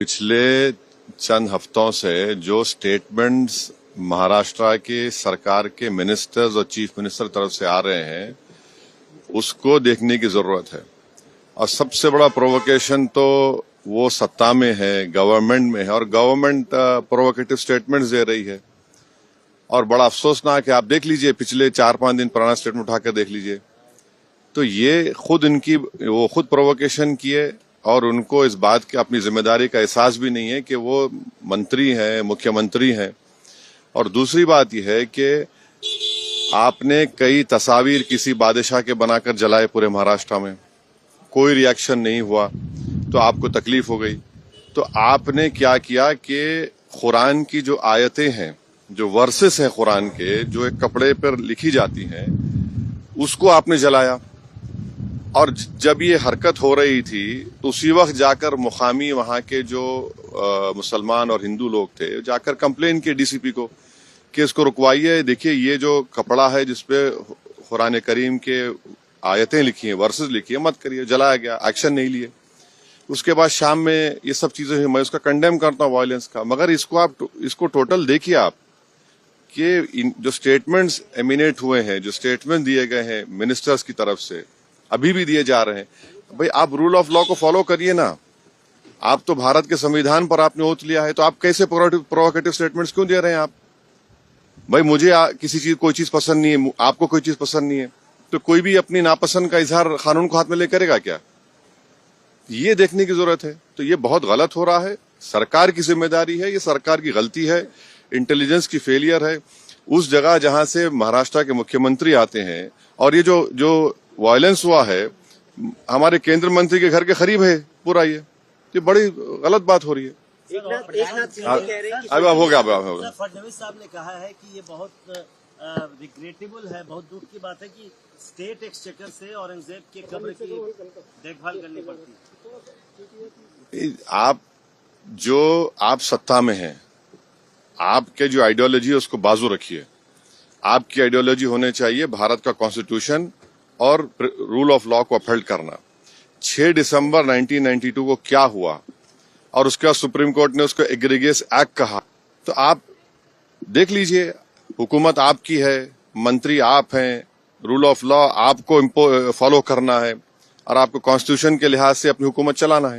पिछले चंद हफ्तों से जो स्टेटमेंट्स महाराष्ट्र के सरकार के मिनिस्टर्स और चीफ मिनिस्टर तरफ से आ रहे हैं उसको देखने की जरूरत है। और सबसे बड़ा प्रोवोकेशन तो वो सत्ता में है, गवर्नमेंट में है, और गवर्नमेंट प्रोवोकेटिव स्टेटमेंट्स दे रही है। और बड़ा अफसोसनाक है, आप देख लीजिए पिछले 4-5 दिन पुराना स्टेटमेंट उठाकर देख लीजिए, तो ये वो खुद प्रोवोकेशन किए और उनको इस बात की अपनी जिम्मेदारी का एहसास भी नहीं है कि वो मंत्री हैं, मुख्यमंत्री हैं। और दूसरी बात यह है कि आपने कई तस्वीर किसी बादशाह के बनाकर जलाए पूरे महाराष्ट्र में, कोई रिएक्शन नहीं हुआ, तो आपको तकलीफ हो गई। तो आपने क्या किया कि कुरान की जो आयतें हैं, जो वर्सेस हैं कुरान के, जो एक कपड़े पर लिखी जाती हैं, उसको आपने जलाया। और जब ये हरकत हो रही थी तो उसी वक्त जाकर मुकामी वहां के जो मुसलमान और हिंदू लोग थे, जाकर कंप्लेन किए डीसीपी को कि इसको रुकवाइए। देखिए ये जो कपड़ा है जिसपे कुरान करीम के आयतें लिखी हैं, वर्सेस लिखी है, मत करिए। जलाया गया, एक्शन नहीं लिए। उसके बाद शाम में ये सब चीजें हुई। मैं उसका कंडेम करता हूँ वायलेंस का, मगर इसको टोटल देखिए आप कि जो स्टेटमेंट्स एमिनेट हुए हैं, जो स्टेटमेंट दिए गए हैं मिनिस्टर्स की तरफ से, अभी भी दिए जा रहे हैं। भाई आप रूल ऑफ लॉ को फॉलो करिए ना। आप तो भारत के संविधान पर आपने ओथ लिया है, तो आप कैसे प्रोवोकेटिव स्टेटमेंट्स क्यों दे रहे हैं आप? भाई मुझे किसी चीज कोई चीज पसंद नहीं है, आपको कोई चीज पसंद नहीं है, तो कोई भी अपनी नापसंद का इजहार कानून को हाथ में ले करेगा क्या? ये देखने की जरूरत है। तो ये बहुत गलत हो रहा है, सरकार की जिम्मेदारी है, ये सरकार की गलती है, इंटेलिजेंस की फेलियर है। उस जगह जहां से महाराष्ट्र के मुख्यमंत्री आते हैं, और ये जो वायलेंस हुआ है हमारे केंद्र मंत्री के घर के करीब है पूरा, ये बड़ी गलत बात हो रही है। अब हो गया। फडणवीस साहब ने कहा है कि ये बहुत रिग्रेटेबल है, बहुत दुख की बात है कि स्टेट एक्सचेकर से औरंगजेब के कब्र की देखभाल करनी पड़ती है। आप सत्ता में हैं, आपके जो आइडियोलॉजी है उसको बाजू रखिए। आपकी आइडियोलॉजी होने चाहिए भारत का कॉन्स्टिट्यूशन और रूल ऑफ लॉ को अपहोल्ड करना। 6 दिसंबर 1992 को क्या हुआ, और उसके बाद सुप्रीम कोर्ट ने उसको एग्रीगियस एक्ट कहा। तो आप देख लीजिए, हुकूमत आपकी है, मंत्री आप हैं, रूल ऑफ लॉ आपको फॉलो करना है, और आपको कॉन्स्टिट्यूशन के लिहाज से अपनी हुकूमत चलाना है।